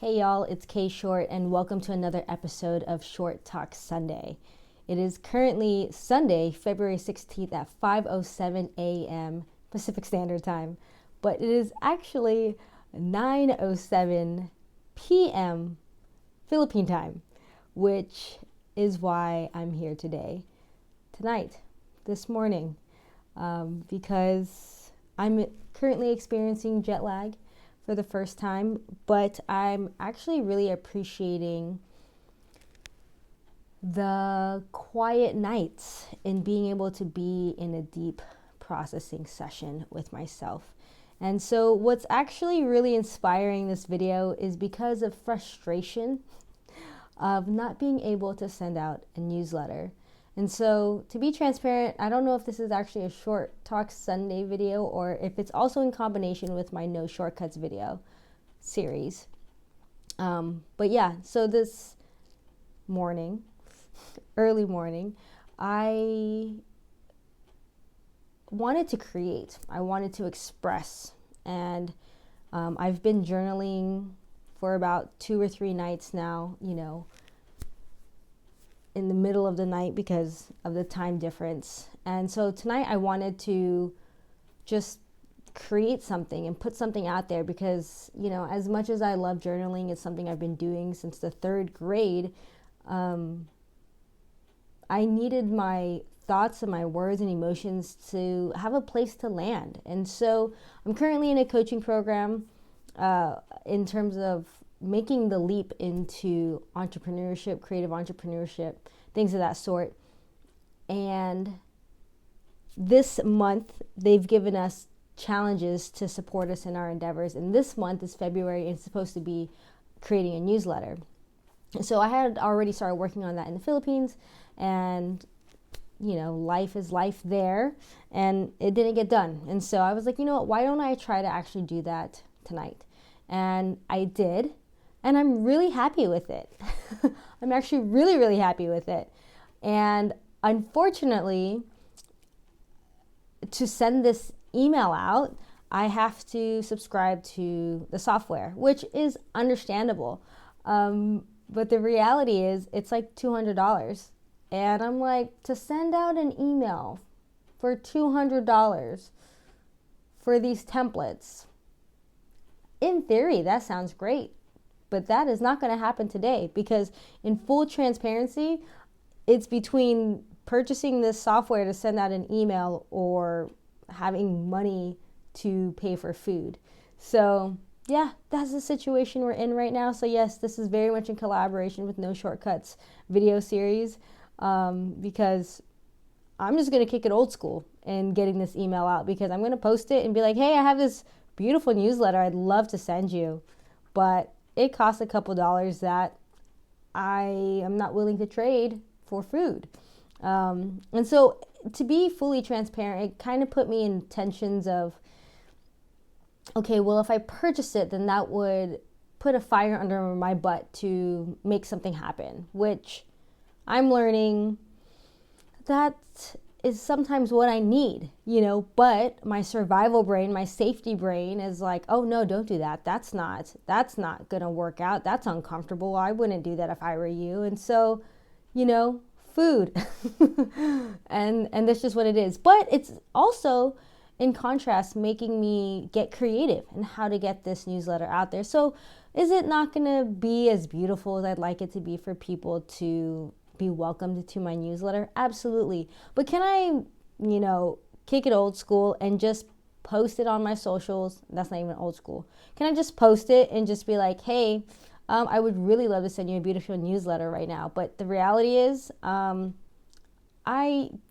Hey y'all, it's K.Short and welcome to another episode of Short Talk Sunday. It is currently Sunday, February 16th at 5:07 a.m. Pacific Standard Time, but it is actually 9:07 p.m. Philippine time, which is why I'm here this morning, because I'm currently experiencing jet lag for the first time, but I'm actually really appreciating the quiet nights and being able to be in a deep processing session with myself. And so what's actually really inspiring this video is because of frustration of not being able to send out a newsletter. And so, to be transparent, I don't know if this is actually a Short Talk Sunday video or if it's also in combination with my No Shortcuts video series. But yeah, so this morning, early morning, I wanted to create. I wanted to express. And I've been journaling for about 2 or 3 nights now, in the middle of the night because of the time difference. And so tonight I wanted to just create something and put something out there because, as much as I love journaling, it's something I've been doing since the 3rd grade. I needed my thoughts and my words and emotions to have a place to land. And so I'm currently in a coaching program in terms of making the leap into entrepreneurship, creative entrepreneurship, things of that sort. And this month, they've given us challenges to support us in our endeavors. And this month is February, and it's supposed to be creating a newsletter. So I had already started working on that in the Philippines, and life is life there, and it didn't get done. And so I was like, why don't I try to actually do that tonight? And I did. And I'm really happy with it. I'm actually really, really happy with it. And unfortunately, to send this email out, I have to subscribe to the software, which is understandable. But the reality is it's like $200. And I'm like, to send out an email for $200 for these templates, in theory, that sounds great. But that is not going to happen today because, in full transparency, it's between purchasing this software to send out an email or having money to pay for food. So yeah, that's the situation we're in right now. So yes, this is very much in collaboration with No Shortcuts video series, because I'm just going to kick it old school and getting this email out, because I'm going to post it and be like, hey, I have this beautiful newsletter I'd love to send you, but it costs a couple dollars that I am not willing to trade for food. And so, to be fully transparent, it kind of put me in tensions of, okay, well, if I purchase it, then that would put a fire under my butt to make something happen, which I'm learning that is sometimes what I need, but my survival brain, my safety brain is like, oh no, don't do that. That's not going to work out. That's uncomfortable. I wouldn't do that if I were you. And so, food and that's just what it is. But it's also, in contrast, making me get creative in how to get this newsletter out there. So is it not going to be as beautiful as I'd like it to be for people to be welcomed to my newsletter? Absolutely. But can I, kick it old school and just post it on my socials? That's not even old school. Can I just post it and just be like, hey, I would really love to send you a beautiful newsletter right now. But the reality is, I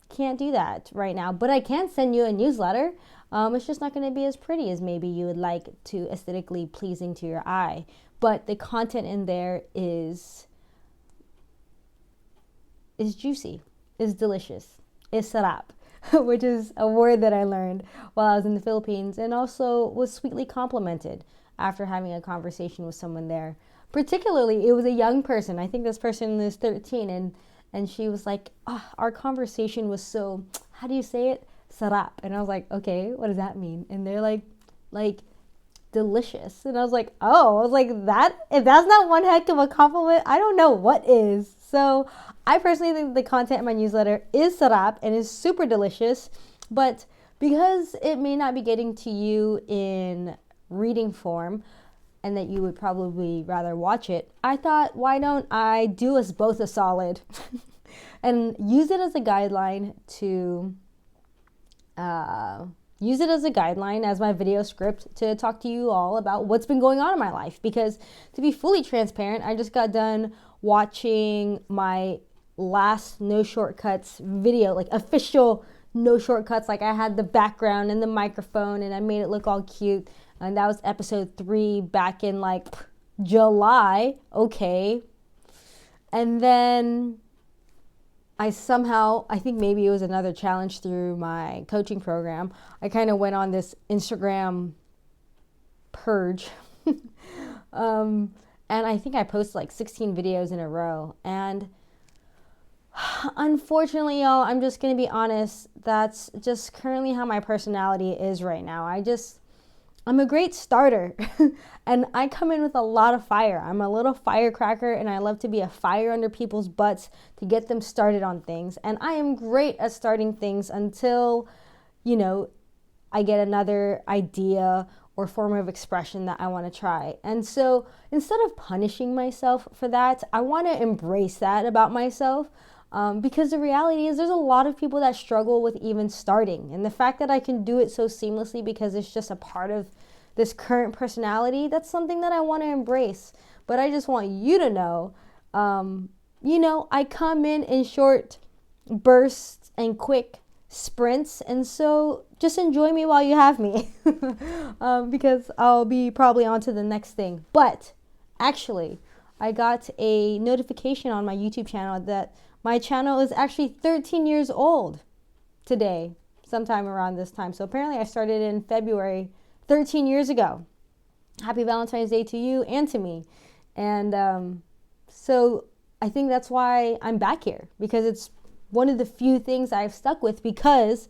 can't do that right now. But I can send you a newsletter. It's just not going to be as pretty as maybe you would like to, aesthetically pleasing to your eye. But the content in there is juicy, is delicious, is sarap, which is a word that I learned while I was in the Philippines, and also was sweetly complimented after having a conversation with someone there. Particularly, it was a young person. I think this person is 13, and she was like, our conversation was so, how do you say it? Sarap. And I was like, okay, what does that mean? And they're like delicious. And I was like, oh, I was like, that, if that's not one heck of a compliment, I don't know what is. So I personally think the content in my newsletter is sarap and is super delicious, but because it may not be getting to you in reading form and that you would probably rather watch it, I thought, why don't I do us both a solid and use it as a guideline to as my video script to talk to you all about what's been going on in my life. Because to be fully transparent, I just got done watching my last No Shortcuts video, like official No Shortcuts. Like I had the background and the microphone and I made it look all cute. And that was episode 3 back in like July. Okay. And then I think maybe it was another challenge through my coaching program, I kind of went on this Instagram purge. And I think I posted like 16 videos in a row. And unfortunately, y'all, I'm just going to be honest. That's just currently how my personality is right now. I'm a great starter and I come in with a lot of fire. I'm a little firecracker and I love to be a fire under people's butts to get them started on things. And I am great at starting things until, I get another idea or form of expression that I want to try. And so instead of punishing myself for that, I want to embrace that about myself. Because the reality is there's a lot of people that struggle with even starting. And the fact that I can do it so seamlessly because it's just a part of this current personality, that's something that I want to embrace. But I just want you to know, I come in short bursts and quick sprints. And so just enjoy me while you have me because I'll be probably on to the next thing. But actually, I got a notification on my YouTube channel that my channel is actually 13 years old today, sometime around this time. So apparently I started in February 13 years ago. Happy Valentine's Day to you and to me. And so I think that's why I'm back here, because it's one of the few things I've stuck with, because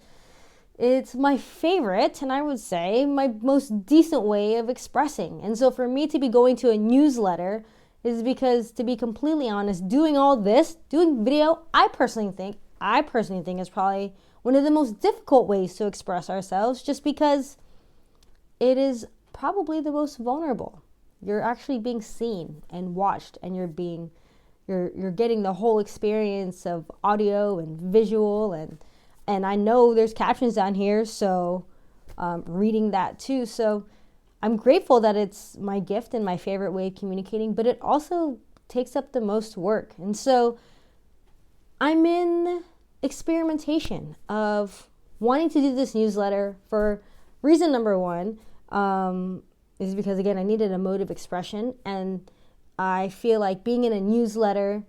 it's my favorite and I would say my most decent way of expressing. And so for me to be going to a newsletter is because, to be completely honest, doing all this, doing video, I personally think is probably one of the most difficult ways to express ourselves, just because it is probably the most vulnerable. You're actually being seen and watched, and you're getting the whole experience of audio and visual, and I know there's captions down here, so reading that too. So I'm grateful that it's my gift and my favorite way of communicating, but it also takes up the most work. And so I'm in experimentation of wanting to do this newsletter for reason number one, is because, again, I needed a mode of expression. And I feel like being in a newsletter,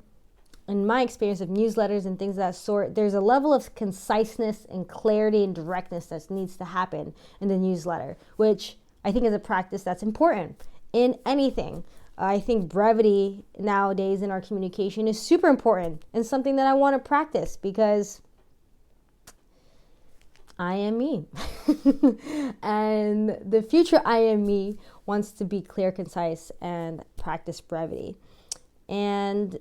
in my experience of newsletters and things of that sort, there's a level of conciseness and clarity and directness that needs to happen in the newsletter, which I think is a practice that's important in anything. I think brevity nowadays in our communication is super important and something that I want to practice, because I am me. And the future I am me wants to be clear, concise, and practice brevity. And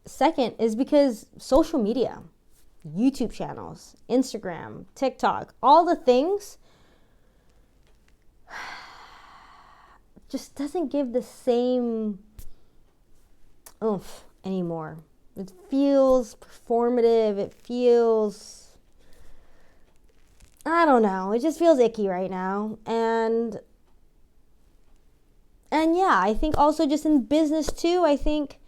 second is because social media, YouTube channels, Instagram, TikTok, all the things just doesn't give the same oomph anymore. It feels performative. It feels, I don't know. It just feels icky right now. And yeah, I think also just in business too, I think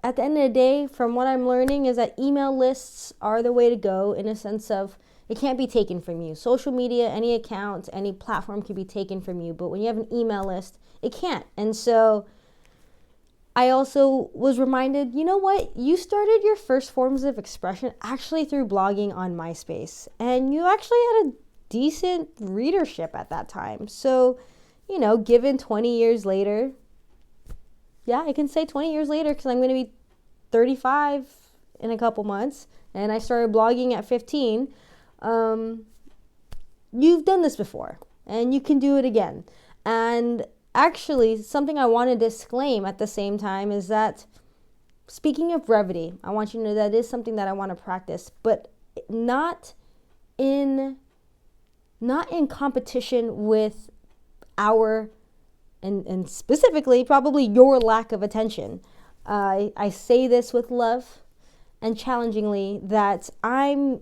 at the end of the day, from what I'm learning, is that email lists are the way to go, in a sense of it can't be taken from you. Social media, any account, any platform can be taken from you. But when you have an email list, it can't. And so I also was reminded, you know what? You started your first forms of expression actually through blogging on MySpace. And you actually had a decent readership at that time. So, given 20 years later, yeah, I can say 20 years later, because I'm going to be 35 in a couple months. And I started blogging at 15. You've done this before. and you can do it again. And actually, something I want to disclaim at the same time is that, speaking of brevity, I want you to know that is something that I want to practice, but not in competition with our, and specifically probably your lack of attention. I say this with love and challengingly, that I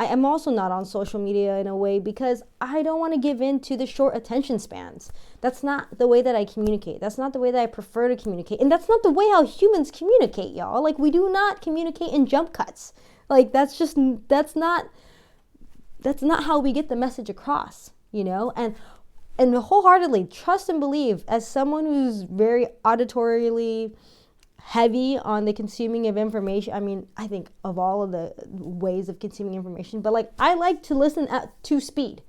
am also not on social media in a way because I don't want to give in to the short attention spans. That's not the way that I communicate. That's not the way that I prefer to communicate. And that's not the way how humans communicate, y'all. Like, we do not communicate in jump cuts. Like, that's not how we get the message across, you know? And wholeheartedly trust and believe, as someone who's very auditorially heavy on the consuming of information. I mean, I think of all of the ways of consuming information, but like, I like to listen at 2 speed.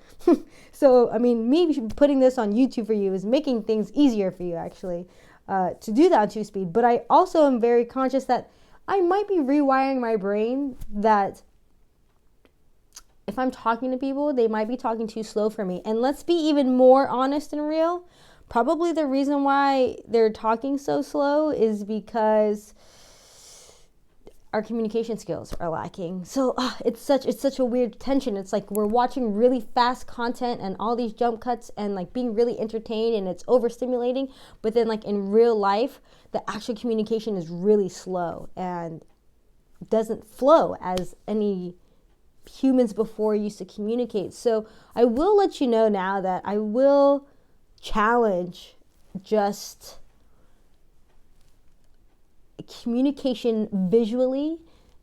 So, I mean, me putting this on YouTube for you is making things easier for you, actually, to do that on 2 speed. But I also am very conscious that I might be rewiring my brain, that if I'm talking to people, they might be talking too slow for me. And let's be even more honest and real. Probably the reason why they're talking so slow is because our communication skills are lacking. So it's such a weird tension. It's like we're watching really fast content and all these jump cuts and like being really entertained, and it's overstimulating. But then like in real life, the actual communication is really slow and doesn't flow as any humans before used to communicate. So I will let you know now that I will challenge just communication visually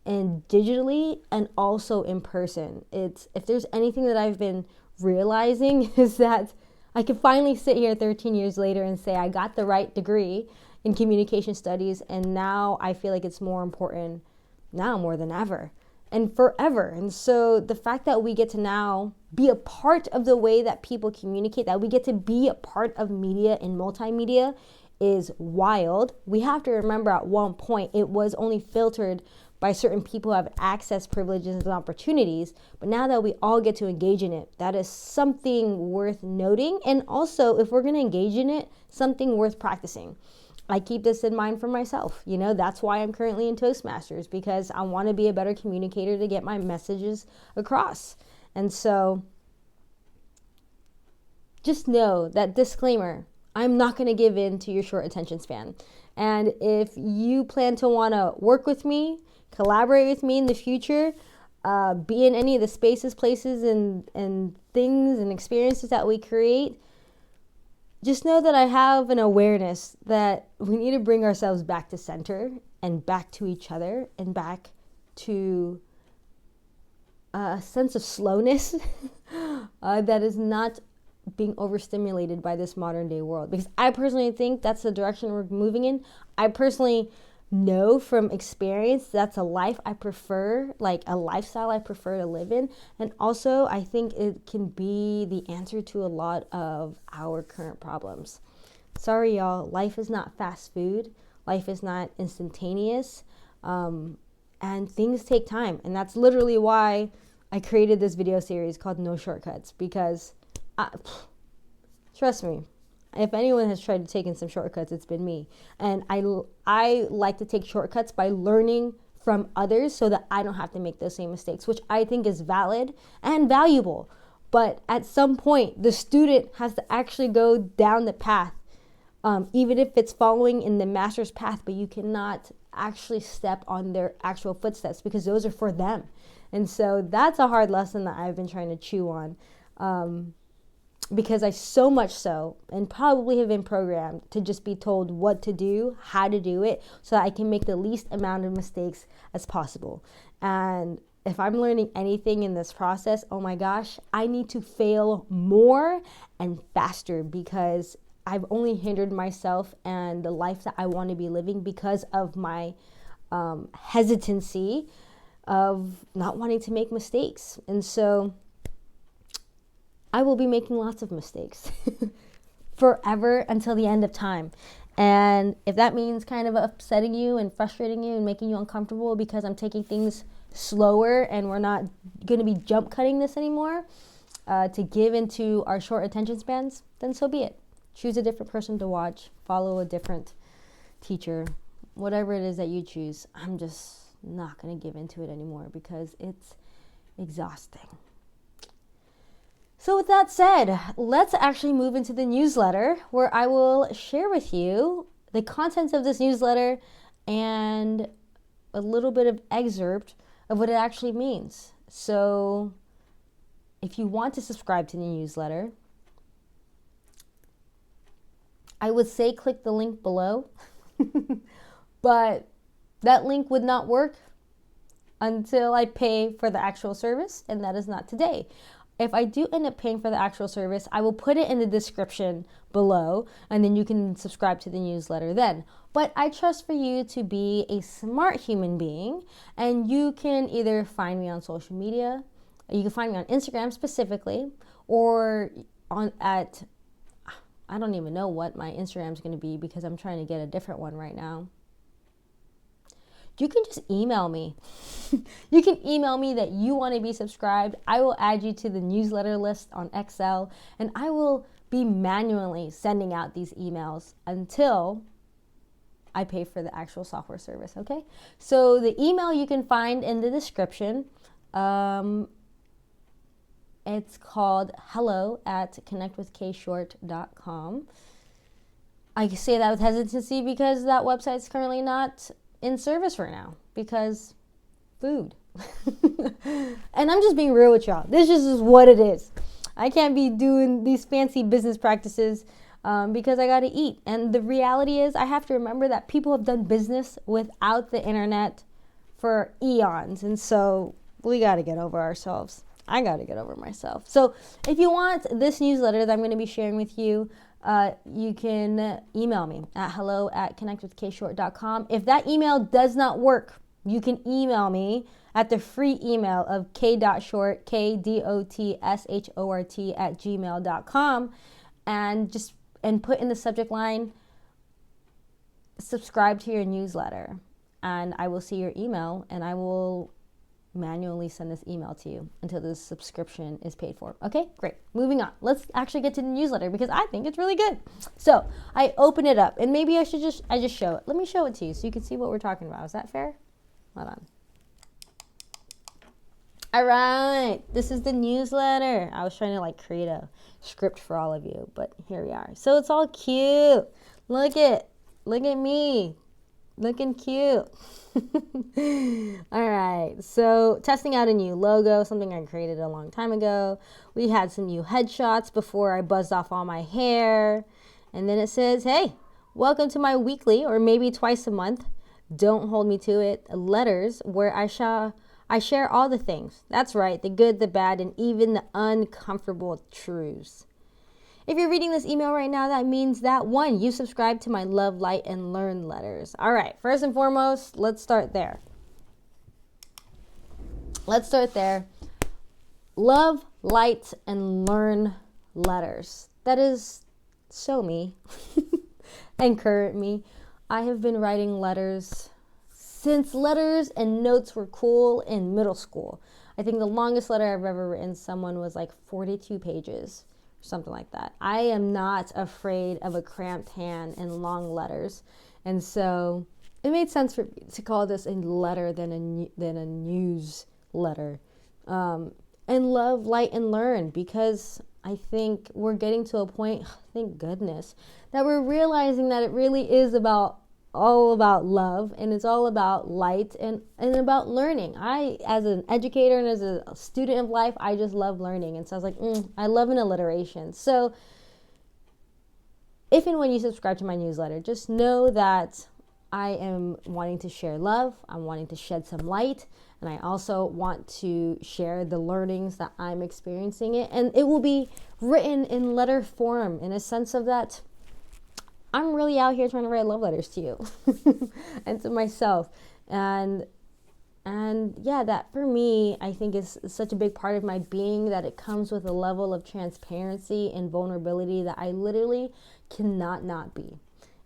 and digitally, and also in person. It's, if there's anything that I've been realizing, is that I can finally sit here 13 years later and say I got the right degree in communication studies, and now I feel like it's more important now more than ever and forever. And so the fact that we get to now be a part of the way that people communicate, that we get to be a part of media and multimedia, is wild. We have to remember, at one point it was only filtered by certain people who have access, privileges, and opportunities. But now that we all get to engage in it, that is something worth noting. And also, if we're going to engage in it, something worth practicing. I keep this in mind for myself. You know, that's why I'm currently in Toastmasters, because I want to be a better communicator to get my messages across. And so just know that disclaimer, I'm not going to give in to your short attention span. And if you plan to want to work with me, collaborate with me in the future, be in any of the spaces, places, and things and experiences that we create, just know that I have an awareness that we need to bring ourselves back to center and back to each other and back to a sense of slowness that is not being overstimulated by this modern day world. Because I personally think that's the direction we're moving in. I personally know from experience that's a life I prefer, like a lifestyle I prefer to live in. And also, I think it can be the answer to a lot of our current problems. Sorry, y'all, life is not fast food. Life is not instantaneous. And things take time. And that's literally why I created this video series called No Shortcuts, because trust me, if anyone has tried to take in some shortcuts, it's been me. And I like to take shortcuts by learning from others so that I don't have to make those same mistakes, which I think is valid and valuable. But at some point, the student has to actually go down the path, even if it's following in the master's path, but you cannot actually step on their actual footsteps because those are for them. And so that's a hard lesson that I've been trying to chew on. Because I so much so, and probably have been programmed to just be told what to do, how to do it, so that I can make the least amount of mistakes as possible. And if I'm learning anything in this process, oh my gosh, I need to fail more and faster, because I've only hindered myself and the life that I want to be living because of my hesitancy of not wanting to make mistakes. And so I will be making lots of mistakes forever until the end of time. And if that means kind of upsetting you and frustrating you and making you uncomfortable because I'm taking things slower and we're not going to be jump cutting this anymore, to give into our short attention spans, then so be it. Choose a different person to watch, follow a different teacher, whatever it is that you choose. I'm just not going to give into it anymore because it's exhausting. So with that said, let's actually move into the newsletter where I will share with you the contents of this newsletter and a little bit of excerpt of what it actually means. So if you want to subscribe to the newsletter, I would say click the link below, but that link would not work until I pay for the actual service, and that is not today. If I do end up paying for the actual service, I will put it in the description below, and then you can subscribe to the newsletter then. But I trust for you to be a smart human being, and you can either find me on social media, you can find me on Instagram specifically, or I don't even know what my Instagram is going to be because I'm trying to get a different one right now. You can just email me. You can email me that you want to be subscribed. I will add you to the newsletter list on Excel, and I will be manually sending out these emails until I pay for the actual software service, okay? So the email you can find in the description. It's called hello@connectwithkshort.com. I say that with hesitancy because that website's currently not in service right now because food. And I'm just being real with y'all. This just is what it is. I can't be doing these fancy business practices because I got to eat. And the reality is I have to remember that people have done business without the internet for eons. And so we got to get over ourselves. I got to get over myself. So if you want this newsletter that I'm going to be sharing with you, you can email me at hello@connectwithkshort.com. If that email does not work, you can email me at the free email of k.short, KDOTSHORT @gmail.com, and put in the subject line, subscribe to your newsletter. And I will see your email, and I will manually send this email to you until the subscription is paid for. Okay, great. Moving on. Let's actually get to the newsletter because I think it's really good. So I open it up, and maybe I just show it. Let me show it to you so you can see what we're talking about. Is that fair? Hold on. All right, this is the newsletter. I was trying to create a script for all of you, but here we are. So it's all cute. Look at me. Looking cute. All right, so testing out a new logo, something I created a long time ago. We had some new headshots before I buzzed off all my hair. And then it says, hey, welcome to my weekly, or maybe twice a month, don't hold me to it, letters where I share all the things. That's right, the good, the bad, and even the uncomfortable truths. If you're reading this email right now, that means that one, you subscribe to my Love, Light, and Learn letters. All right, first and foremost, let's start there. Love, Light, and Learn letters. That is so me and current me. I have been writing letters since letters and notes were cool in middle school. I think the longest letter I've ever written someone was 42 pages. Something like that. I am not afraid of a cramped hand and long letters. And so it made sense for me to call this a letter than a newsletter. And Love, Light, and Learn, because I think we're getting to a point, thank goodness, that we're realizing that it really is all about love, and it's all about light and about learning. I, as an educator and as a student of life, I just love learning. And so I was like, I love an alliteration. So if and when you subscribe to my newsletter, just know that I am wanting to share love. I'm wanting to shed some light. And I also want to share the learnings that I'm experiencing it. And it will be written in letter form, in a sense of that I'm really out here trying to write love letters to you and to myself. And yeah, that for me, I think is such a big part of my being, that it comes with a level of transparency and vulnerability that I literally cannot not be.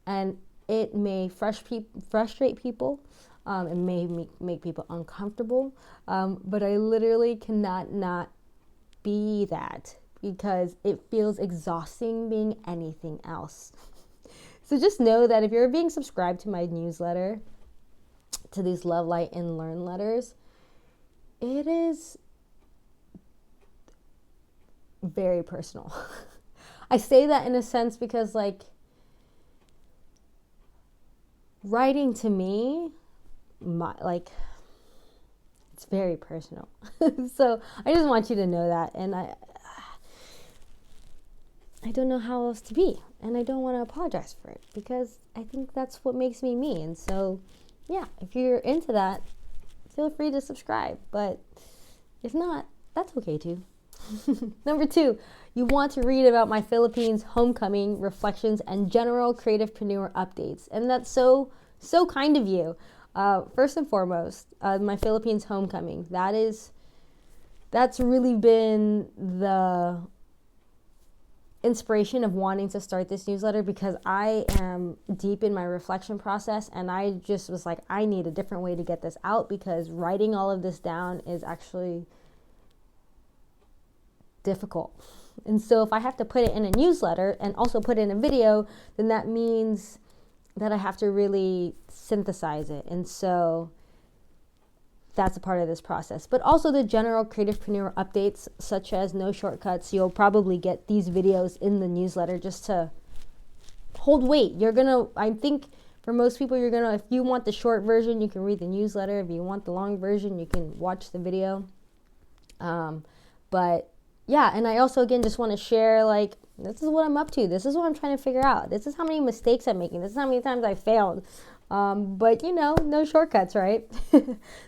And it may frustrate people. It may make people uncomfortable. But I literally cannot not be that, because it feels exhausting being anything else. So just know that if you're being subscribed to my newsletter, to these Love, Light, and Learn letters, it is very personal. I say that in a sense because, like, writing to me, it's very personal. So I just want you to know that. And I don't know how else to be. And I don't want to apologize for it, because I think that's what makes me me. And so, yeah, if you're into that, feel free to subscribe. But if not, that's okay too. Number 2, you want to read about my Philippines homecoming reflections and general creativepreneur updates. And that's so kind of you. First and foremost, my Philippines homecoming. That's really been the inspiration of wanting to start this newsletter, because I am deep in my reflection process, and I just was like, I need a different way to get this out, because writing all of this down is actually difficult. And so if I have to put it in a newsletter and also put it in a video, then that means that I have to really synthesize it. And so that's a part of this process. But also the general creativepreneur updates, such as no shortcuts. You'll probably get these videos in the newsletter just to hold weight. I think for most people, if you want the short version, you can read the newsletter. If you want the long version, you can watch the video. But yeah, and I also, again, just want to share, like, this is what I'm up to. This is what I'm trying to figure out. This is how many mistakes I'm making. This is how many times I failed. But, no shortcuts, right?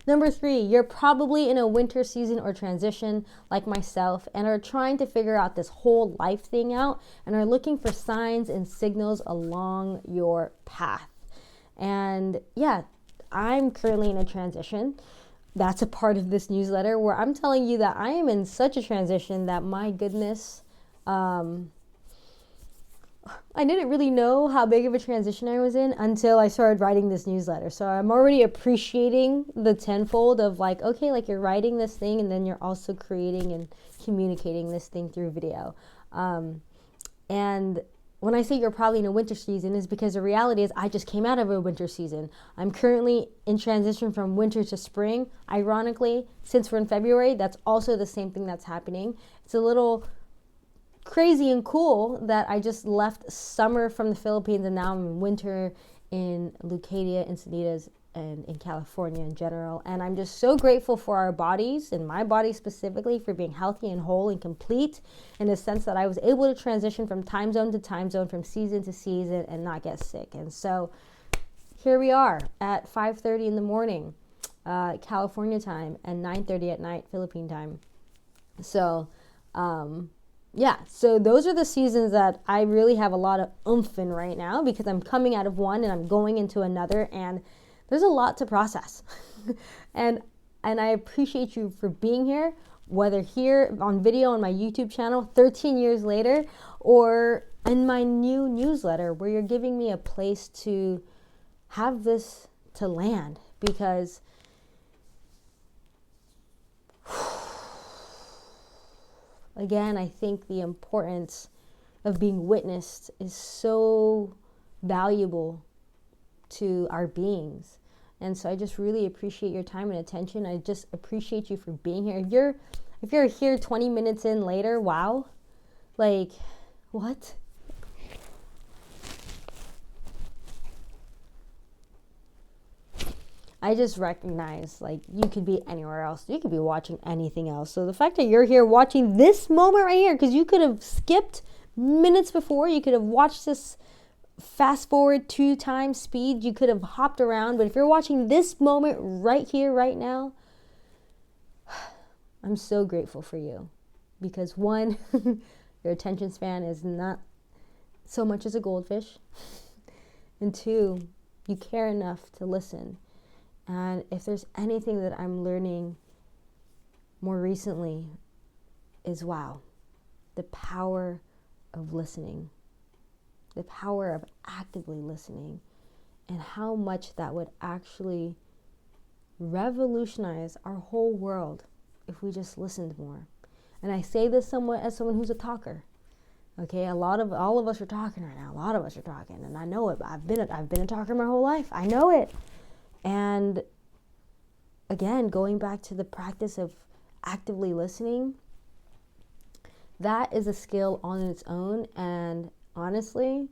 Number 3, you're probably in a winter season or transition like myself, and are trying to figure out this whole life thing out, and are looking for signs and signals along your path. And yeah, I'm currently in a transition. That's a part of this newsletter where I'm telling you that I am in such a transition that, my goodness, I didn't really know how big of a transition I was in until I started writing this newsletter. So I'm already appreciating the tenfold of, like, okay, like, you're writing this thing and then you're also creating and communicating this thing through video. And when I say you're probably in a winter season, is because the reality is I just came out of a winter season. I'm currently in transition from winter to spring. Ironically, since we're in February, that's also the same thing that's happening. It's a little crazy and cool that I just left summer from the Philippines and now I'm in winter in Lucadia, Encinitas, and in California in general. And I'm just so grateful for our bodies, and my body specifically, for being healthy and whole and complete, in the sense that I was able to transition from time zone to time zone, from season to season, and not get sick. And so here we are at 5:30 in the morning, California time, and 9:30 at night, Philippine time. So, yeah, so those are the seasons that I really have a lot of oomph in right now, because I'm coming out of one and I'm going into another, and there's a lot to process. and I appreciate you for being here, whether here on video on my YouTube channel 13 years later, or in my new newsletter, where you're giving me a place to have this to land. Because again, I think the importance of being witnessed is so valuable to our beings. And so I just really appreciate your time and attention. I just appreciate you for being here. If you're here 20 minutes in later, wow. Like, what? I just recognize, like, you could be anywhere else. You could be watching anything else. So the fact that you're here watching this moment right here, because you could have skipped minutes before, you could have watched this fast forward 2 times speed, you could have hopped around. But if you're watching this moment right here, right now, I'm so grateful for you. Because 1, your attention span is not so much as a goldfish. And 2, you care enough to listen. And if there's anything that I'm learning more recently, is wow, the power of listening, the power of actively listening, and how much that would actually revolutionize our whole world if we just listened more. And I say this somewhat as someone who's a talker. Okay, all of us are talking right now. A lot of us are talking, and I know it. I've been a talker my whole life. I know it. And again, going back to the practice of actively listening, that is a skill on its own. And honestly,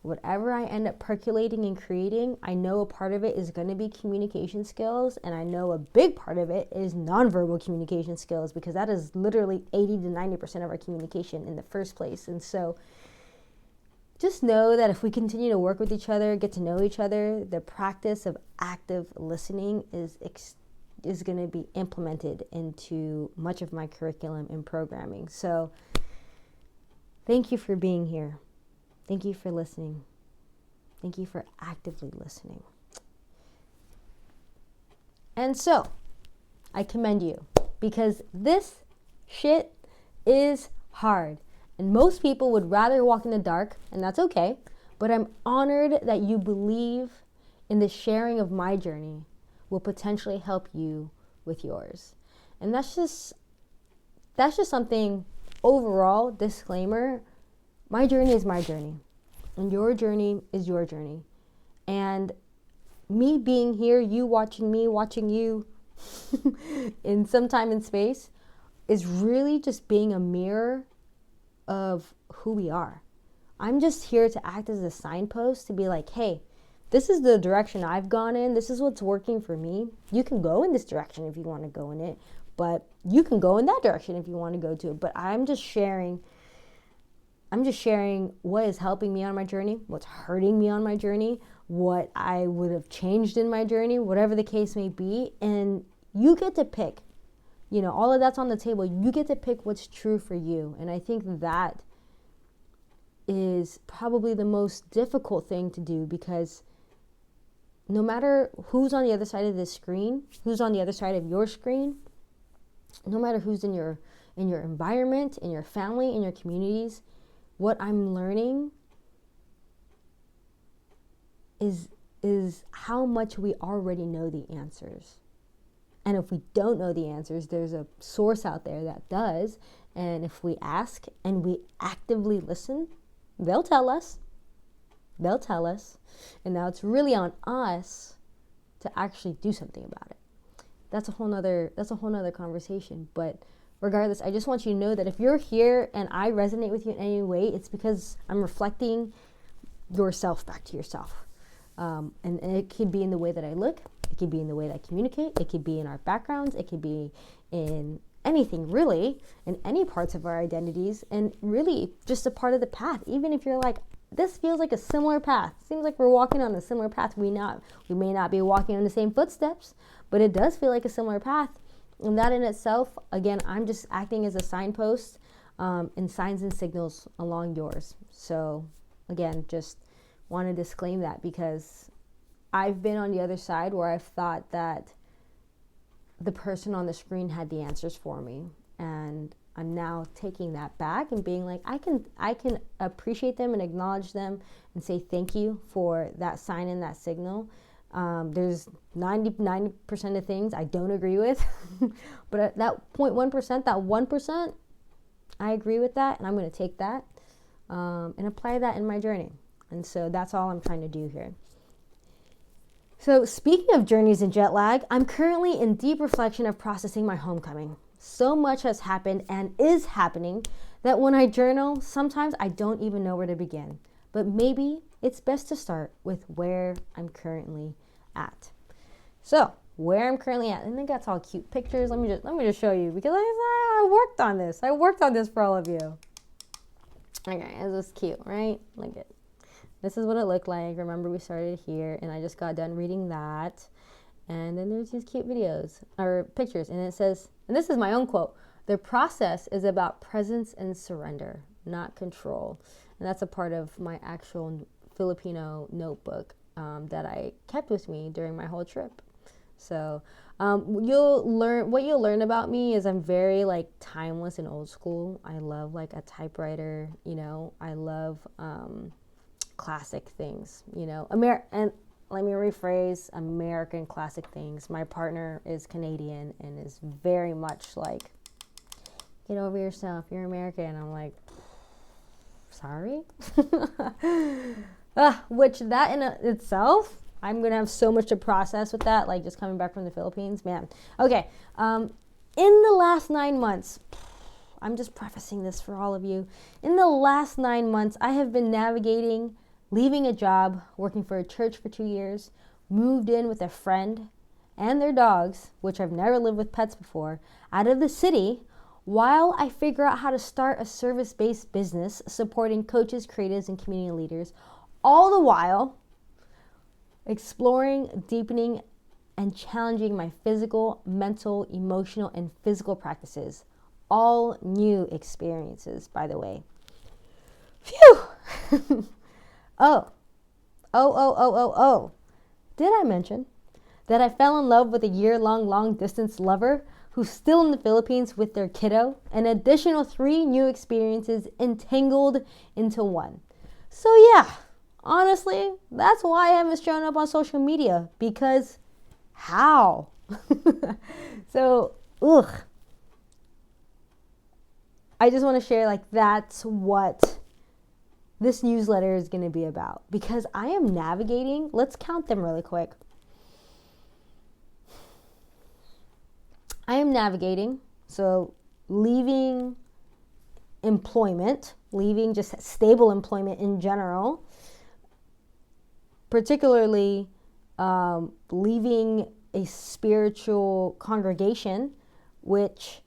whatever I end up percolating and creating, I know a part of it is going to be communication skills, and I know a big part of it is nonverbal communication skills, because that is literally 80 to 90% of our communication in the first place. And so just know that if we continue to work with each other, get to know each other, the practice of active listening is going to be implemented into much of my curriculum and programming. So thank you for being here. Thank you for listening. Thank you for actively listening. And so, I commend you, because this shit is hard. And most people would rather walk in the dark, and that's okay. But I'm honored that you believe in the sharing of my journey will potentially help you with yours. And that's just something overall, disclaimer. My journey is my journey, and your journey is your journey. And me being here, you watching me, watching you in some time and space, is really just being a mirror of who we are. I'm just here to act as a signpost to be like, hey, this is the direction I've gone in. This is what's working for me. You can go in this direction if you want to go in it, but you can go in that direction if you want to go to it. But I'm just sharing what is helping me on my journey, what's hurting me on my journey, what I would have changed in my journey, whatever the case may be. And you get to pick, all of that's on the table. You get to pick what's true for you. And I think that is probably the most difficult thing to do, because no matter who's on the other side of this screen, who's on the other side of your screen, no matter who's in your environment, in your family, in your communities, what I'm learning is how much we already know the answers. And if we don't know the answers, there's a source out there that does. And if we ask and we actively listen, they'll tell us. They'll tell us. And now it's really on us to actually do something about it. That's a whole nother conversation. But regardless, I just want you to know that if you're here and I resonate with you in any way, it's because I'm reflecting yourself back to yourself. And it could be in the way that I look. It could be in the way that I communicate. It could be in our backgrounds. It could be in anything, really, in any parts of our identities, and really just a part of the path. Even if you're like, this feels like a similar path. Seems like we're walking on a similar path. We may not be walking on the same footsteps, but it does feel like a similar path. And that in itself, again, I'm just acting as a signpost and signs and signals along yours. So again, just want to disclaim that, because I've been on the other side where I've thought that the person on the screen had the answers for me. And I'm now taking that back and being like, I can appreciate them and acknowledge them and say thank you for that sign and that signal. There's 99% of things I don't agree with, but at that 0.1%, that 1%, I agree with that, and I'm going to take that and apply that in my journey. And so that's all I'm trying to do here. So speaking of journeys and jet lag, I'm currently in deep reflection of processing my homecoming. So much has happened and is happening that when I journal, sometimes I don't even know where to begin. But maybe it's best to start with where I'm currently at. So where I'm currently at, and I think that's all cute pictures. Let me just show you, because I worked on this. I worked on this for all of you. Okay, this is cute, right? Look at this is what it looked like. Remember, we started here, and I just got done reading that. And then there's these cute videos or pictures, and it says, and this is my own quote: "The process is about presence and surrender, not control." And that's a part of my actual Filipino notebook that I kept with me during my whole trip. So you'll learn about me is I'm very like timeless and old school. I love like a typewriter, I love classic things, and let me rephrase, American classic things. My partner is Canadian and is very much like Get over yourself. You're American. And I'm like, sorry? Which that in itself, I'm going to have so much to process with that, like just coming back from the Philippines. Man. Okay. In the last 9 months, I'm just prefacing this for all of you. In the last 9 months, I have been navigating leaving a job, working for a church for 2 years, moved in with a friend and their dogs, which I've never lived with pets before, out of the city, while I figure out how to start a service-based business supporting coaches, creatives, and community leaders, all the while exploring, deepening, and challenging my physical, mental, emotional, and physical practices. All new experiences, by the way. Phew! Oh. Did I mention that I fell in love with a year-long long-distance lover who's still in the Philippines with their kiddo? An additional 3 new experiences entangled into one. So yeah, honestly, that's why I haven't shown up on social media, because how? So, I just want to share, like, that's what this newsletter is going to be about, because I am navigating, let's count them really quick. I am navigating, so leaving employment, leaving just stable employment in general, particularly leaving a spiritual congregation, which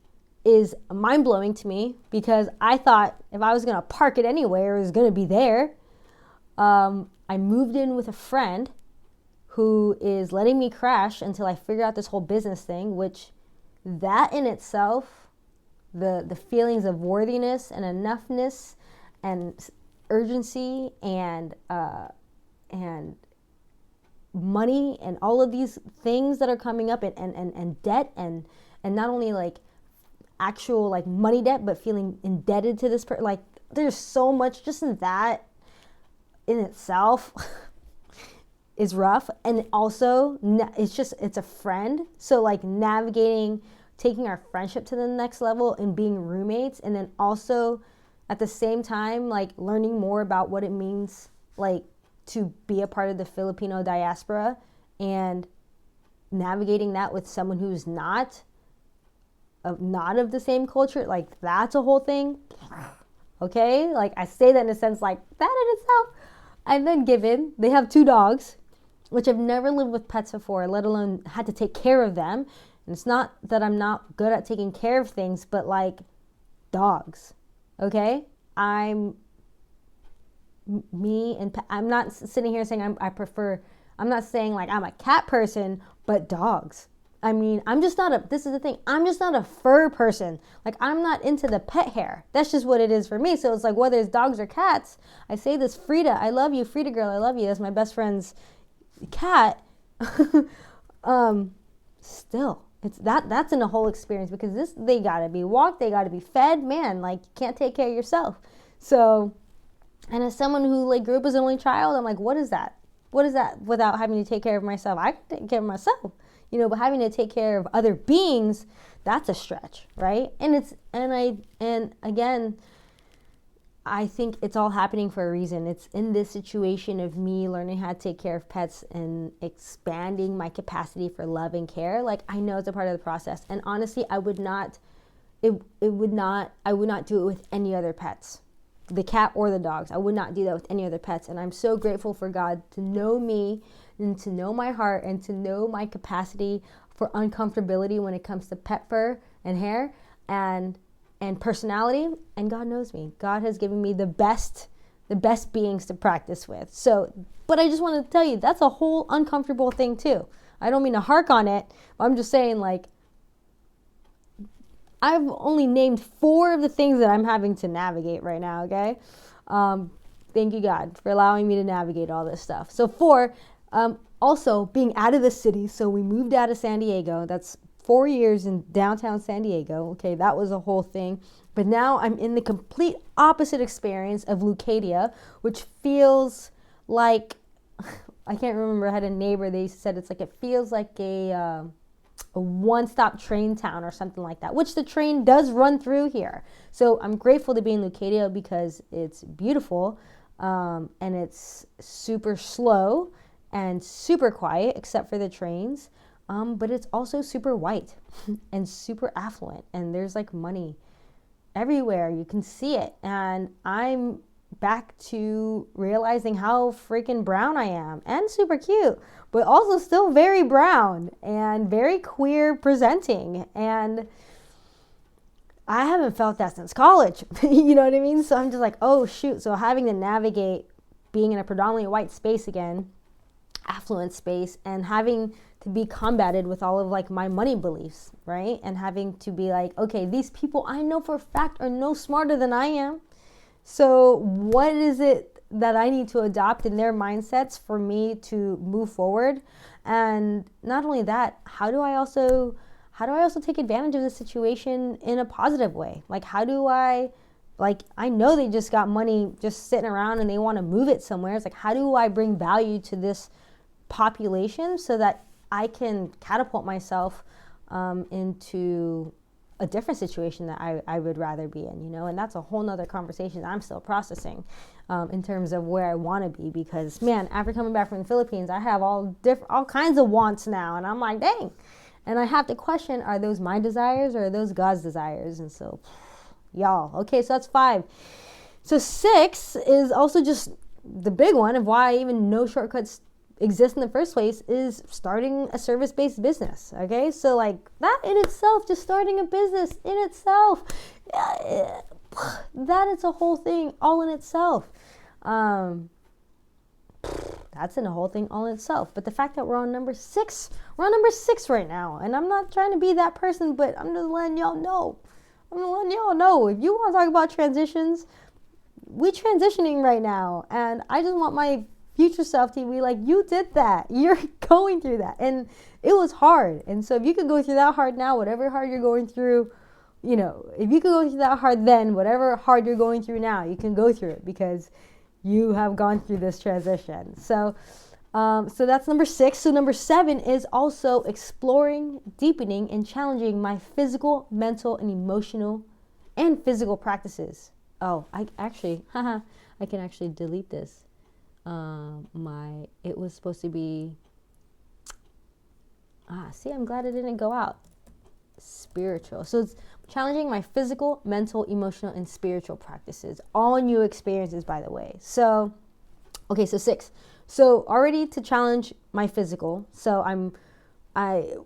is mind-blowing to me, because I thought if I was going to park it anywhere, it was going to be there. I moved in with a friend who is letting me crash until I figure out this whole business thing, which that in itself, the feelings of worthiness and enoughness and urgency and money and all of these things that are coming up, and debt, and not only like actual like money debt, but feeling indebted to this person. Like, there's so much just in that in itself is rough. And also it's a friend, so like navigating, taking our friendship to the next level and being roommates, and then also at the same time like learning more about what it means like to be a part of the Filipino diaspora, and navigating that with someone who's not of the same culture. Like, that's a whole thing. Okay, like I say that in a sense like that in itself. And then given they have 2 dogs, which I've never lived with pets before, let alone had to take care of them. And it's not that I'm not good at taking care of things, but like dogs. Okay, I'm not sitting here saying I'm not saying like I'm a cat person, but dogs. I mean, this is the thing, I'm just not a fur person. Like, I'm not into the pet hair. That's just what it is for me. So it's like, whether it's dogs or cats, I say this, Frida, I love you, Frida girl, I love you. That's my best friend's cat. Still, it's that's in a whole experience, because they gotta be walked, they gotta be fed, man, like, you can't take care of yourself. So, and as someone who like grew up as an only child, I'm like, what is that without having to take care of myself? I can take care of myself, but having to take care of other beings, that's a stretch, right? And again, I think it's all happening for a reason. It's in this situation of me learning how to take care of pets and expanding my capacity for love and care. Like, I know it's a part of the process. And honestly, I would not do it with any other pets, the cat or the dogs. I would not do that with any other pets. And I'm so grateful for God to know me and to know my heart and to know my capacity for uncomfortability when it comes to pet fur and hair and personality. And God knows me. God has given me the best beings to practice with. So, but I just want to tell you, that's a whole uncomfortable thing too. I don't mean to hark on it. I'm just saying, like, I've only named 4 of the things that I'm having to navigate right now, okay? Thank you, God, for allowing me to navigate all this stuff. So 4, also being out of the city. So we moved out of San Diego. That's 4 years in downtown San Diego. Okay, that was a whole thing. But now I'm in the complete opposite experience of Leucadia, which feels like, I can't remember, I had a neighbor, they said it's like, it feels like a a one-stop train town or something like that, which the train does run through here. So I'm grateful to be in Lucadia because it's beautiful, and it's super slow and super quiet except for the trains. But it's also super white and super affluent, and there's like money everywhere. You can see it. And I'm back to realizing how freaking brown I am, and super cute, but also still very brown and very queer presenting. And I haven't felt that since college. You know what I mean? So I'm just like, oh shoot. So having to navigate being in a predominantly white space again, affluent space, and having to be combated with all of like my money beliefs, right? And having to be like, okay, these people I know for a fact are no smarter than I am. So what is it that I need to adopt in their mindsets for me to move forward? And not only that, how do I also take advantage of the situation in a positive way? Like, how do I, like, I know they just got money just sitting around and they want to move it somewhere. It's like, how do I bring value to this population so that I can catapult myself into a different situation that I would rather be in, you know? And that's a whole nother conversation I'm still processing in terms of where I want to be, because man, after coming back from the Philippines, I have all kinds of wants now, and I'm like, dang. And I have to question, are those my desires or are those God's desires? And so, y'all, okay, so that's 5. So 6 is also just the big one of why even No Shortcuts exist in the first place, is starting a service-based business. Okay, so like that in itself, just starting a business in itself, that is a whole thing all in itself. That's in a whole thing all in itself. But the fact that we're on number 6 right now, and I'm not trying to be that person, but I'm just letting y'all know. If you want to talk about transitions, we transitioning right now, and I just want my future self to be like, you did that. You're going through that. And it was hard. And so if you could go through that hard now, whatever hard you're going through, you know, if you could go through that hard then, whatever hard you're going through now, you can go through it because you have gone through this transition. So that's number 6. So number 7 is also exploring, deepening, and challenging my physical, mental, and emotional and physical practices. Oh, I can actually delete this. It was supposed to be, see, I'm glad it didn't go out. Spiritual. So it's challenging my physical, mental, emotional, and spiritual practices. All new experiences, by the way. So, okay, so 6. So already to challenge my physical. So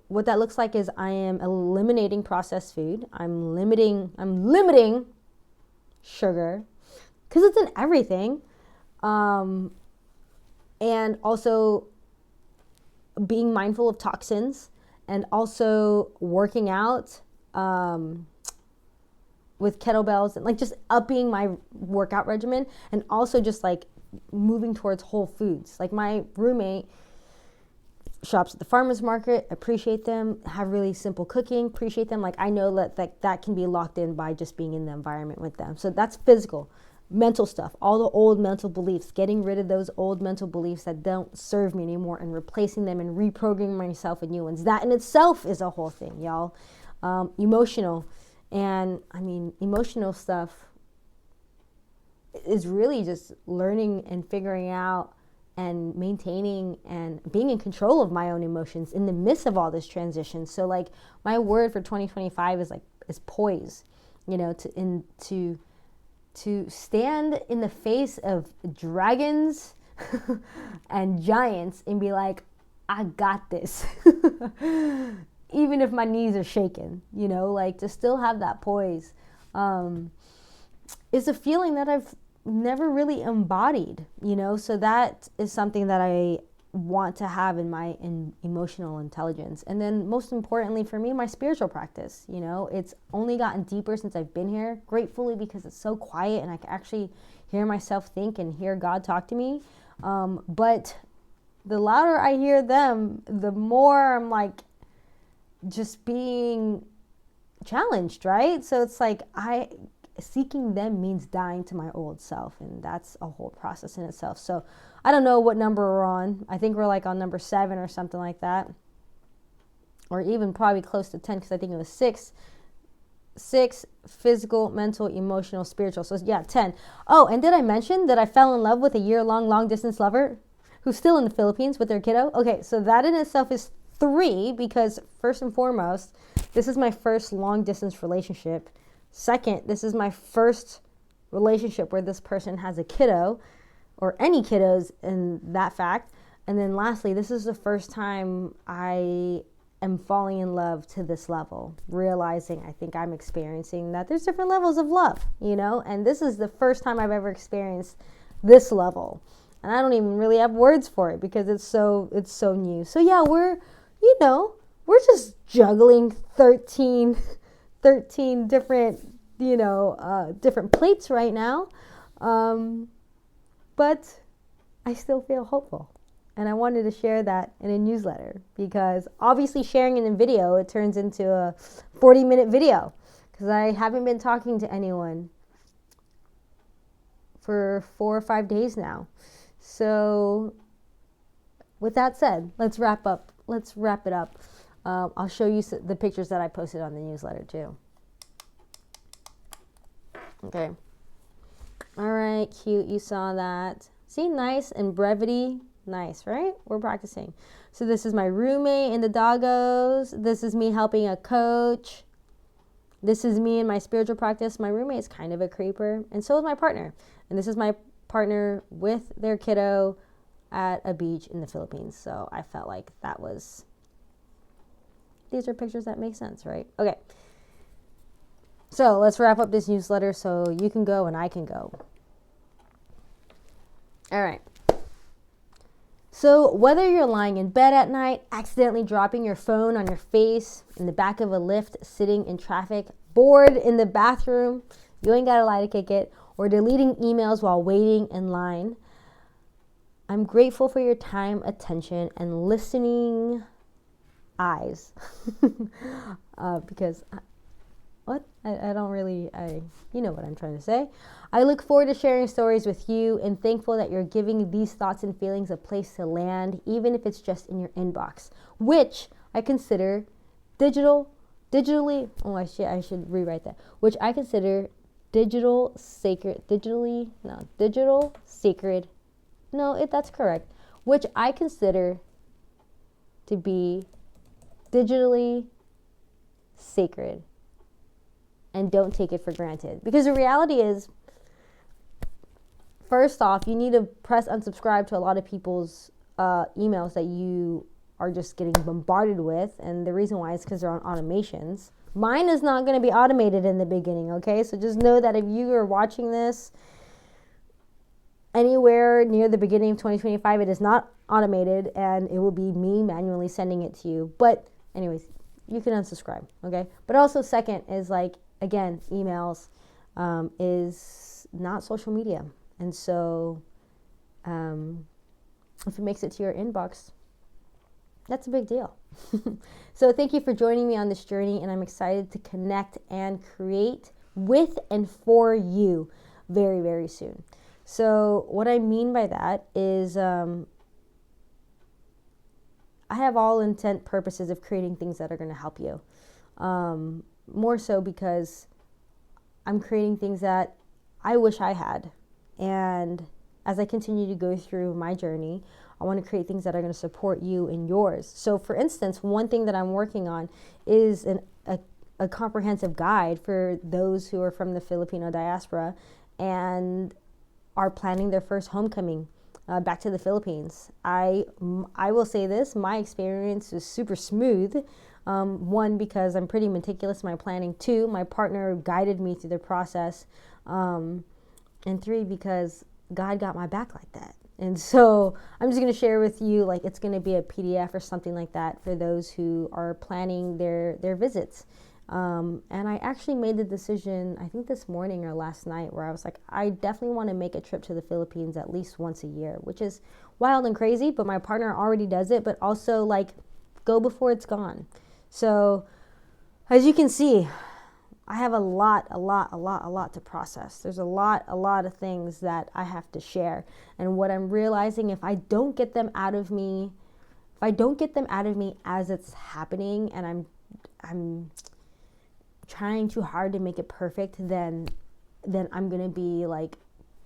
what that looks like is I am eliminating processed food. I'm limiting sugar because it's in everything. And also being mindful of toxins, and also working out with kettlebells, and like just upping my workout regimen, and also just like moving towards whole foods. Like my roommate shops at the farmer's market, appreciate them, have really simple cooking, appreciate them. Like I know that can be locked in by just being in the environment with them. So that's physical. Mental stuff, all the old mental beliefs, getting rid of those old mental beliefs that don't serve me anymore and replacing them and reprogramming myself with new ones. That in itself is a whole thing, y'all. Emotional. And I mean, emotional stuff is really just learning and figuring out and maintaining and being in control of my own emotions in the midst of all this transition. So like my word for 2025 is poise, you know, to stand in the face of dragons and giants and be like, I got this. Even if my knees are shaking, you know, like to still have that poise is a feeling that I've never really embodied, you know. So that is something that I want to have in my emotional intelligence. And then most importantly for me, my spiritual practice, you know, it's only gotten deeper since I've been here, gratefully, because it's so quiet and I can actually hear myself think and hear God talk to me. But the louder I hear them, the more I'm like just being challenged, right? So it's like seeking them means dying to my old self, and that's a whole process in itself. So I don't know what number we're on. I think we're like on number 7 or something like that. or even probably close to 10, because I think it was six physical, mental, emotional, spiritual. So yeah, 10. Oh, and did I mention that I fell in love with a year-long long-distance lover who's still in the Philippines with their kiddo? Okay, so that in itself is 3, because first and foremost, this is my first long-distance relationship. Second, this is my first relationship where this person has a kiddo, or any kiddos in that fact. And then lastly, this is the first time I am falling in love to this level, realizing I think I'm experiencing that there's different levels of love, and this is the first time I've ever experienced this level. And I don't even really have words for it because it's so new. So yeah, we're just juggling 13 different, different plates right now. But I still feel hopeful. And I wanted to share that in a newsletter, because obviously sharing it in video, it turns into a 40-minute video, because I haven't been talking to anyone for 4 or 5 days now. So with that said, let's wrap it up. I'll show you the pictures that I posted on the newsletter too. Okay. All right, cute. You saw that. See, nice and brevity. Nice, right? We're practicing. So this is my roommate in the doggos. This is me helping a coach. This is me in my spiritual practice. My roommate is kind of a creeper, and so is my partner. And this is my partner with their kiddo at a beach in the Philippines. So I felt like these are pictures that make sense, right? Okay. So let's wrap up this newsletter so you can go and I can go. All right. So whether you're lying in bed at night, accidentally dropping your phone on your face, in the back of a lift, sitting in traffic, bored in the bathroom, you ain't got a lie to kick it, or deleting emails while waiting in line, I'm grateful for your time, attention, and listening eyes. Because I don't really, you know what I'm trying to say. I look forward to sharing stories with you, and thankful that you're giving these thoughts and feelings a place to land, even if it's just in your inbox, which I consider digital sacred, that's correct, which I consider to be digitally sacred, and don't take it for granted. Because the reality is, first off, you need to press unsubscribe to a lot of people's emails that you are just getting bombarded with. And the reason why is because they're on automations. Mine is not going to be automated in the beginning, okay? So just know that if you are watching this anywhere near the beginning of 2025, it is not automated, and it will be me manually sending it to you. But anyways, you can unsubscribe, okay? But also second is, like, again, emails is not social media. And so if it makes it to your inbox, that's a big deal. So thank you for joining me on this journey, and I'm excited to connect and create with and for you very, very soon. So what I mean by that is I have all intent purposes of creating things that are going to help you. More so because I'm creating things that I wish I had. And as I continue to go through my journey, I want to create things that are going to support you in yours. So for instance, one thing that I'm working on is a comprehensive guide for those who are from the Filipino diaspora and are planning their first homecoming back to the Philippines. I will say this, my experience was super smooth. One, because I'm pretty meticulous in my planning. 2, my partner guided me through the process. And 3, because God got my back like that. And so I'm just going to share with you, like, it's going to be a PDF or something like that for those who are planning their visits. And I actually made the decision, I think this morning or last night, where I was like, I definitely want to make a trip to the Philippines at least once a year, which is wild and crazy, but my partner already does it, but also, like, go before it's gone. So as you can see, I have a lot to process. There's a lot of things that I have to share. And what I'm realizing, if I don't get them out of me if I don't get them out of me as it's happening, and I'm trying too hard to make it perfect, then I'm gonna be like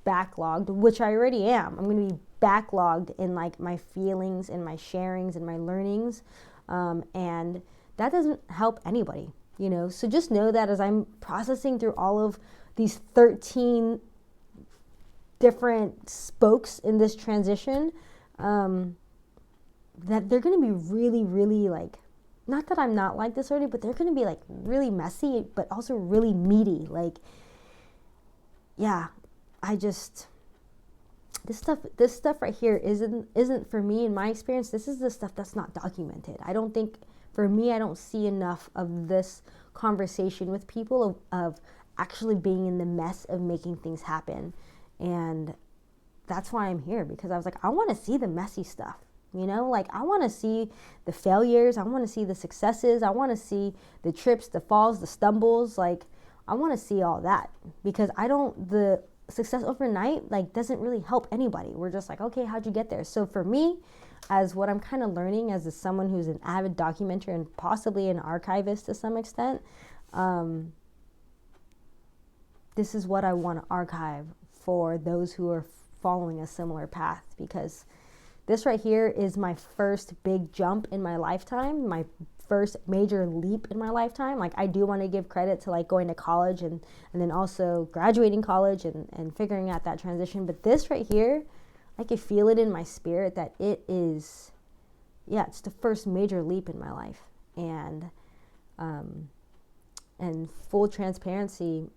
backlogged, which I already am. I'm gonna be backlogged in like my feelings and my sharings and my learnings, and that doesn't help anybody, you know. So just know that as I'm processing through all of these 13 different spokes in this transition, that they're going to be really, really like, not that I'm not like this already, but they're going to be like really messy, but also really meaty. Like, yeah, this stuff right here isn't for me. In my experience, this is the stuff that's not documented. I don't think, for me, I don't see enough of this conversation with people of actually being in the mess of making things happen. And that's why I'm here, because I was like, I want to see the messy stuff, you know, like I want to see the failures. I want to see the successes. I want to see the trips, the falls, the stumbles. Like, I want to see all that, because the success overnight, like, doesn't really help anybody. We're just like, okay, how'd you get there? So for me, as what I'm kind of learning as someone who's an avid documenter and possibly an archivist to some extent, this is what I want to archive for those who are following a similar path, because this right here is my first big jump in my lifetime, my first major leap in my lifetime. Like, I do want to give credit to like going to college and then also graduating college and figuring out that transition. But this right here, I could feel it in my spirit that it is, yeah, it's the first major leap in my life. And full transparency,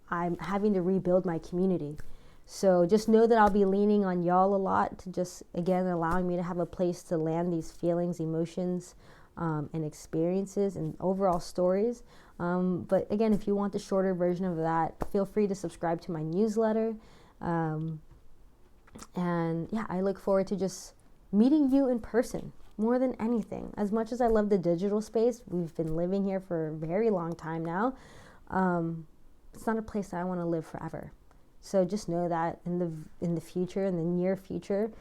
I'm having to rebuild my community. So just know that I'll be leaning on y'all a lot to just, again, allowing me to have a place to land these feelings, emotions, and experiences and overall stories. But again, if you want the shorter version of that, feel free to subscribe to my newsletter. And yeah, I look forward to just meeting you in person more than anything. As much as I love the digital space, we've been living here for a very long time now. It's not a place that I want to live forever. So just know that in the future, in the near future,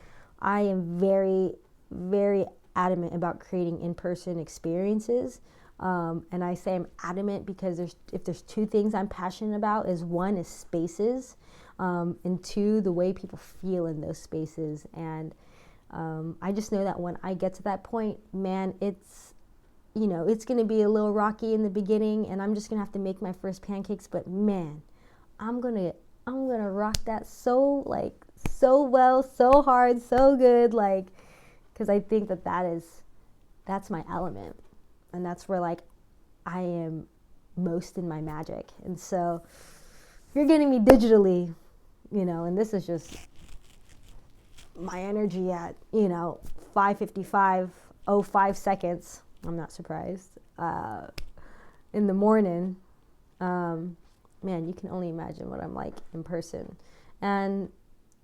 I am very, very adamant about creating in-person experiences. And I say I'm adamant because if there's two things I'm passionate about, is one is spaces, and two, the way people feel in those spaces. And I just know that when I get to that point, man, it's going to be a little rocky in the beginning, and I'm just going to have to make my first pancakes. But man, I'm going to rock that so well, so hard, so good, like, because I think that's my element, and that's where like I am most in my magic. And so if you're getting me digitally, and this is just my energy at 5:55:05 seconds, I'm not surprised, in the morning, man, you can only imagine what I'm like in person. And,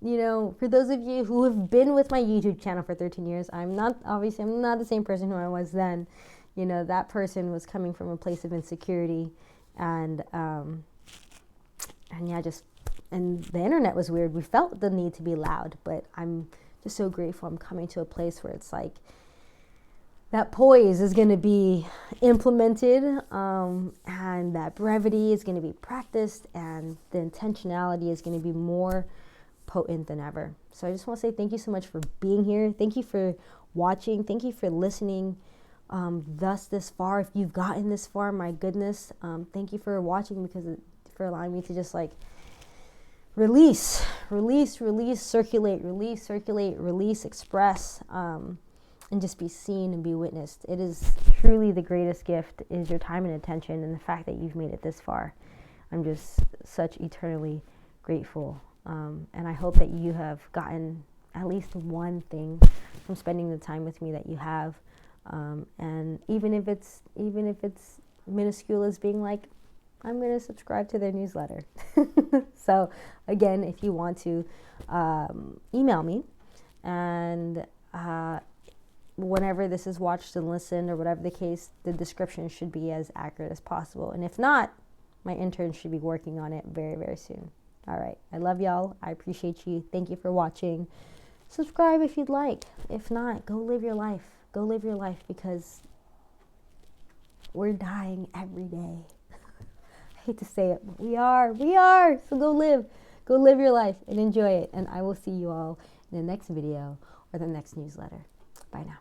for those of you who have been with my YouTube channel for 13 years, I'm not the same person who I was then. That person was coming from a place of insecurity, and yeah, and the internet was weird. We felt the need to be loud, but I'm just so grateful I'm coming to a place where it's like, that poise is going to be implemented, and that brevity is going to be practiced, and the intentionality is going to be more potent than ever. So I just want to say thank you so much for being here. Thank you for watching. Thank you for listening this far. If you've gotten this far, my goodness, thank you for watching, for allowing me to just like release, circulate, express, and just be seen and be witnessed. It is truly the greatest gift, is your time and attention, and the fact that you've made it this far. I'm just such eternally grateful. And I hope that you have gotten at least one thing from spending the time with me that you have. And even if it's minuscule as being like, I'm going to subscribe to their newsletter. So again, if you want to email me, and whenever this is watched and listened, or whatever the case, the description should be as accurate as possible. And if not, my intern should be working on it very, very soon. All right. I love y'all. I appreciate you. Thank you for watching. subscribe if you'd like. If not, go live your life. Go live your life, because we're dying every day. I hate to say it, but we are. So go live your life and enjoy it. And I will see you all in the next video or the next newsletter. Bye now.